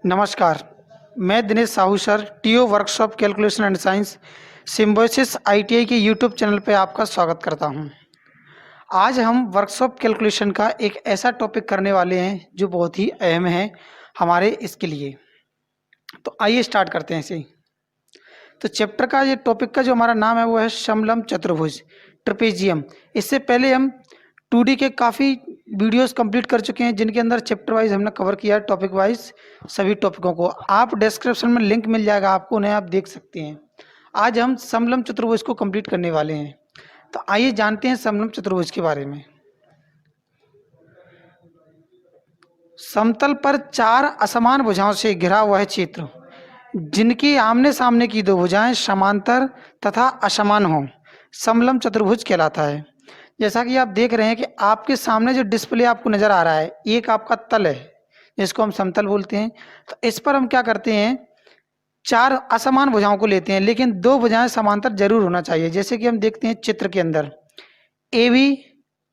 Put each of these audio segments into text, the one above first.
नमस्कार। मैं Dinesh Sahu sir TO workshop calculation and science Symbiosis ITI के यूट्यूब चैनल पे आपका स्वागत करता हूं। आज हम वर्कशॉप कैलकुलेशन का एक ऐसा टॉपिक करने वाले हैं जो बहुत ही अहम है हमारे इसके लिए। तो आइए स्टार्ट करते हैं इसे। तो चैप्टर का ये टॉपिक का जो हमारा नाम है वो है समलंब चतुर्भुज ट्रेपेजियम। इससे पहले हम 2D के काफ़ी वीडियोस कंप्लीट कर चुके हैं जिनके अंदर चैप्टर वाइज हमने कवर किया है, टॉपिक वाइज सभी टॉपिकों को। आप डिस्क्रिप्शन में लिंक मिल जाएगा आपको, उन्हें आप देख सकते हैं। आज हम समलंब चतुर्भुज को कंप्लीट करने वाले हैं। तो आइए जानते हैं समलंब चतुर्भुज के बारे में। समतल पर चार असमान भुजाओं से घिरा हुआ है क्षेत्र जिनकी आमने सामने की दो भुजाएं समांतर तथा असमान हों, समलंब चतुर्भुज कहलाता है। जैसा कि आप देख रहे हैं कि आपके सामने जो डिस्प्ले आपको नजर आ रहा है, एक आपका तल है जिसको हम समतल बोलते हैं। तो इस पर हम क्या करते हैं, चार असमान भुजाओं को लेते हैं, लेकिन दो भुजाएं समांतर जरूर होना चाहिए। जैसे कि हम देखते हैं चित्र के अंदर ए बी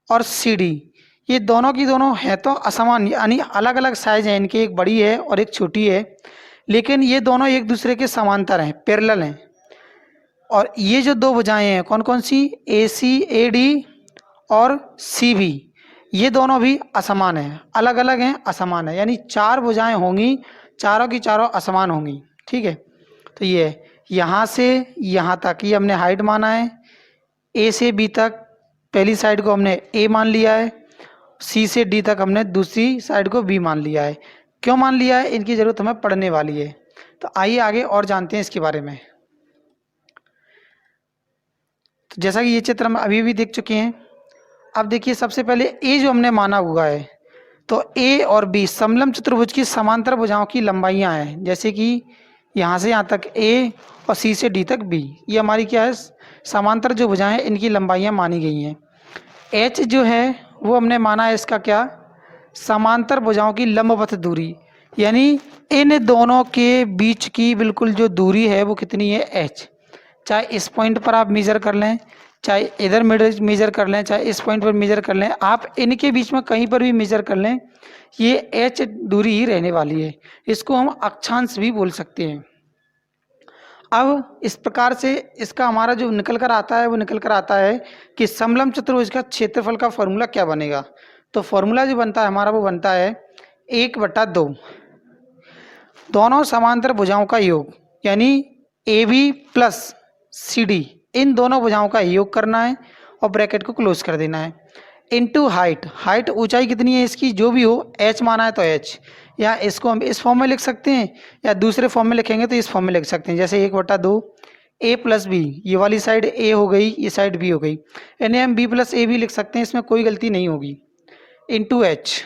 और सी डी, ये दोनों की दोनों हैं तो असमान, यानी अलग अलग साइज है इनकी, एक बड़ी है और एक छोटी है, लेकिन ये दोनों एक दूसरे के समांतर हैं, पैरेलल हैं। और ये जो दो भुजाएं हैं कौन कौन सी, ए सी ए डी और सी बी, ये दोनों भी असमान हैं, अलग अलग हैं, असमान है। यानी चार भुजाएं होंगी, चारों की चारों असमान होंगी। ठीक है। तो ये यहाँ से यहाँ तक ये हमने हाइट माना है, ए से बी तक पहली साइड को हमने ए मान लिया है, सी से डी तक हमने दूसरी साइड को बी मान लिया है। क्यों मान लिया है, इनकी जरूरत हमें पड़ने वाली है। तो आइए आगे और जानते हैं इसके बारे में। तो जैसा कि ये चित्र हम अभी भी देख चुके हैं, अब देखिए सबसे पहले ए जो हमने माना हुआ है, तो ए और बी समलंब चतुर्भुज की समांतर भुजाओं की लंबाइयां हैं। जैसे कि यहाँ से यहाँ तक ए और सी से डी तक बी, ये हमारी क्या है, समांतर जो भुजाएं हैं इनकी लंबाइयां मानी गई हैं। एच जो है वो हमने माना है इसका क्या, समांतर भुजाओं की लंबवत दूरी, यानी इन दोनों के बीच की बिल्कुल जो दूरी है वो कितनी है, एच। चाहे इस पॉइंट पर आप मेजर कर लें, चाहे इधर मेजर कर लें, चाहे इस पॉइंट पर मेजर कर लें, आप इनके बीच में कहीं पर भी मेजर कर लें, ये एच दूरी ही रहने वाली है। इसको हम अक्षांश भी बोल सकते हैं। अब इस प्रकार से इसका हमारा जो निकल कर आता है वो निकल कर आता है कि समलंब चतुर्भुज का क्षेत्रफल का फॉर्मूला क्या बनेगा। तो फॉर्मूला जो बनता है हमारा वो बनता है 1/2 दोनों समांतर भुजाओं का योग, यानी A B plus C D, इन दोनों भुजाओं का योग करना है और ब्रैकेट को क्लोज कर देना है, इनटू हाइट। हाइट ऊंचाई कितनी है इसकी, जो भी हो, एच माना है तो एच, या इसको हम इस फॉर्म में लिख सकते हैं या दूसरे फॉर्म में लिखेंगे तो इस फॉर्म में लिख सकते हैं। जैसे 1/2 ए प्लस बी, ये वाली साइड ए हो गई, ये साइड बी हो गई, यानी हम बी प्लस ए भी लिख सकते हैं, इसमें कोई गलती नहीं होगी, इनटू एच।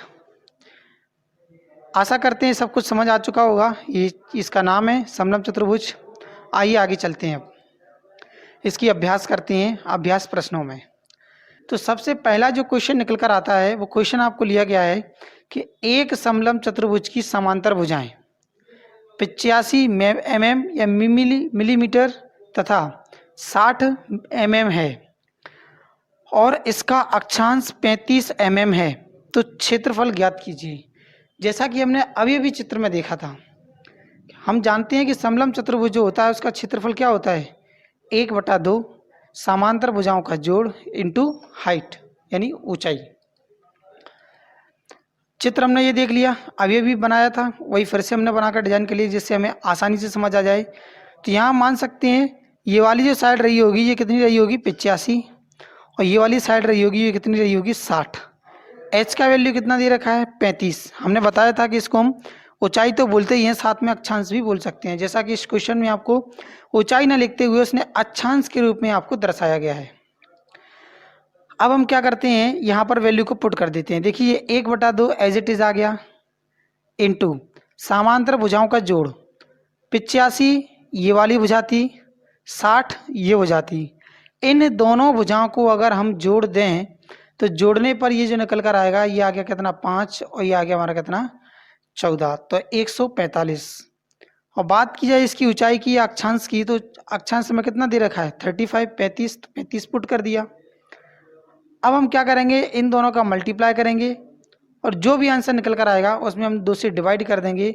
आशा करते हैं सब कुछ समझ आ चुका होगा। ये इसका नाम है समलंब चतुर्भुज। आइए आगे चलते हैं, अब इसकी अभ्यास करते हैं अभ्यास प्रश्नों में। तो सबसे पहला जो क्वेश्चन निकल कर आता है वो क्वेश्चन आपको लिया गया है कि एक समलंब चतुर्भुज की समांतर भुजाएं 85 mm या मिलीमीटर तथा 60 mm है और इसका अक्षांश 35 mm है, तो क्षेत्रफल ज्ञात कीजिए। जैसा कि हमने अभी अभी चित्र में देखा था, हम जानते हैं कि समलंब चतुर्भुज जो होता है उसका क्षेत्रफल क्या होता है, 1/2 समांतर भुजाओं का जोड़ इंटू हाइट, यानी ऊंचाई। चित्र हमने ये देख लिया, अभी अभी बनाया था, वही फिर से हमने बनाकर डिजाइन कर लिया जिससे हमें आसानी से समझ आ जाए। तो यहाँ मान सकते हैं ये वाली जो साइड रही होगी ये कितनी रही होगी, 85, और ये वाली साइड रही होगी ये कितनी रही होगी, 60। एच का वैल्यू कितना दे रखा है, 35। हमने बताया था कि इसको हम ऊंचाई तो बोलते ही हैं, साथ में अक्षांश भी बोल सकते हैं। जैसा कि इस क्वेश्चन में आपको ऊंचाई ना लिखते हुए उसने अक्षांश के रूप में आपको दर्शाया गया है। अब हम क्या करते हैं, यहाँ पर वैल्यू को पुट कर देते हैं। देखिए 1/2 एज इट इज आ गया, इनटू समांतर भुजाओं का जोड़ 85 ये वाली भुजा थी, 60 ये भुजा थी। इन दोनों भुजाओं को अगर हम जोड़ दें तो जोड़ने पर ये जो निकल कर आएगा ये आ गया कितना, 5, और ये आ गया हमारा कितना, 14, तो 145। और बात की जाए इसकी ऊंचाई की या अक्षांश की, तो अक्षांश में कितना दे रखा है, 35, 35, तो 35 पुट कर दिया। अब हम क्या करेंगे, इन दोनों का मल्टीप्लाई करेंगे और जो भी आंसर निकल कर आएगा उसमें हम 2 से डिवाइड कर देंगे,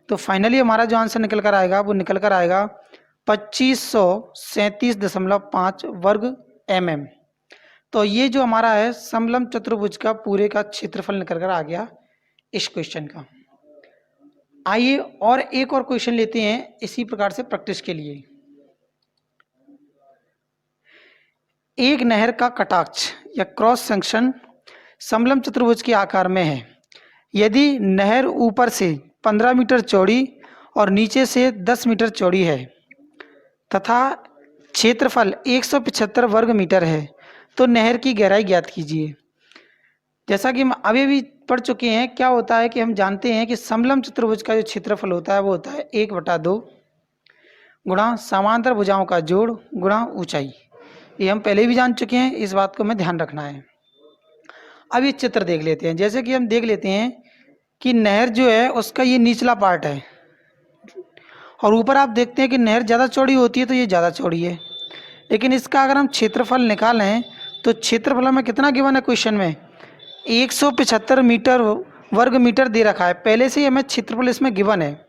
तो फाइनली हमारा जो आंसर निकल कर आएगा वो निकल कर आएगा 2537.5 वर्ग mm। तो ये जो हमारा है समलंब चतुर्भुज का पूरे का क्षेत्रफल निकल कर आ गया इस क्वेश्चन का। आइए और एक और क्वेश्चन लेते हैं इसी प्रकार से प्रैक्टिस के लिए। एक नहर का कटाक्ष या क्रॉस सेक्शन समलंब चतुर्भुज के आकार में है। यदि नहर ऊपर से 15 मीटर चौड़ी और नीचे से 10 मीटर चौड़ी है तथा क्षेत्रफल 175 वर्ग मीटर है तो नहर की गहराई ज्ञात कीजिए। जैसा कि हम अभी भी पढ़ चुके हैं, क्या होता है कि हम जानते हैं कि समलंब चतुर्भुज का जो क्षेत्रफल होता है वो होता है 1/2 गुणा समांतर भुजाओं का जोड़ गुणा ऊंचाई। ये हम पहले भी जान चुके हैं, इस बात को हमें ध्यान रखना है। अब ये चित्र देख लेते हैं। जैसे कि हम देख लेते हैं कि नहर जो है उसका ये निचला पार्ट है और ऊपर आप देखते हैं कि नहर ज़्यादा चौड़ी होती है तो ये ज़्यादा चौड़ी है। लेकिन इसका अगर हम क्षेत्रफल निकालें तो क्षेत्रफल में कितना गिवन है क्वेश्चन में 175 मीटर वर्ग मीटर दे रखा है। पहले से ही हमें क्षेत्रफल इसमें गिवन है,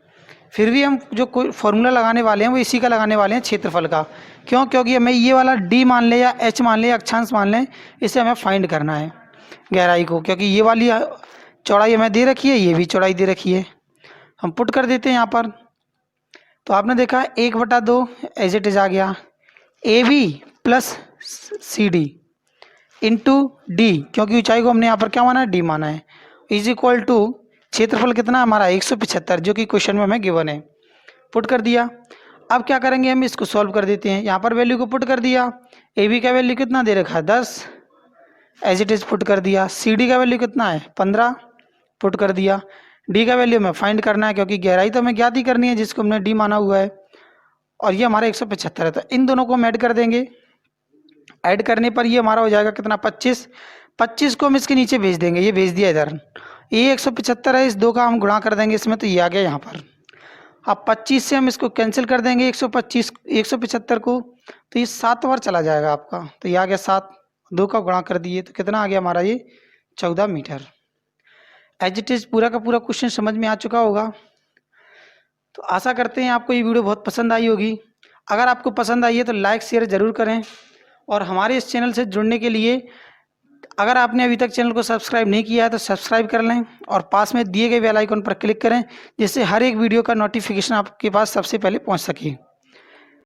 फिर भी हम जो कोई फॉर्मूला लगाने वाले हैं वो इसी का लगाने वाले हैं क्षेत्रफल का। क्यों? क्योंकि हमें ये वाला डी मान लें या एच मान लें या अक्षांश मान लें, इसे हमें फाइंड करना है गहराई को, क्योंकि ये वाली चौड़ाई हमें दे रखी है, ये भी चौड़ाई दे रखी है। हम पुट कर देते हैं यहाँ पर। तो आपने देखा 1/2 एज इट इज आ गया AB plus CD into D, क्योंकि ऊंचाई को हमने यहाँ पर क्या माना है डी माना है, इज इक्वल टू क्षेत्रफल कितना हमारा 175 जो कि क्वेश्चन में हमें गिवन है। पुट कर दिया। अब क्या करेंगे हम इसको सॉल्व कर देते हैं। यहाँ पर वैल्यू को पुट कर दिया। AB का वैल्यू कितना दे रखा है 10 एज इट इज पुट कर दिया। CD का वैल्यू कितना है 15 पुट कर दिया। D का वैल्यू हमें फाइंड करना है क्योंकि गहराई तो हमें ज्ञात ही करनी है जिसको हमने D माना हुआ है और ये हमारा 175 है। तो इन दोनों को हम ऐड कर देंगे। ऐड करने पर ये हमारा हो जाएगा कितना 25 को हम इसके नीचे भेज देंगे। ये भेज दिया इधर। ये 175 है, इस 2 का हम गुणा कर देंगे इसमें तो ये आ गया यहाँ पर। अब 25 से हम इसको कैंसिल कर देंगे 175 को, तो ये 7 बार चला जाएगा आपका। तो ये आ गया 7, 2 का गुणा कर दिए तो कितना आ गया हमारा ये 14 मीटर। एज इट इज पूरा का पूरा क्वेश्चन समझ में आ चुका होगा। तो आशा करते हैं आपको ये वीडियो बहुत पसंद आई होगी। अगर आपको पसंद आई है तो लाइक शेयर ज़रूर करें और हमारे इस चैनल से जुड़ने के लिए अगर आपने अभी तक चैनल को सब्सक्राइब नहीं किया है तो सब्सक्राइब कर लें और पास में दिए गए बेल आइकन पर क्लिक करें जिससे हर एक वीडियो का नोटिफिकेशन आपके पास सबसे पहले पहुंच सके।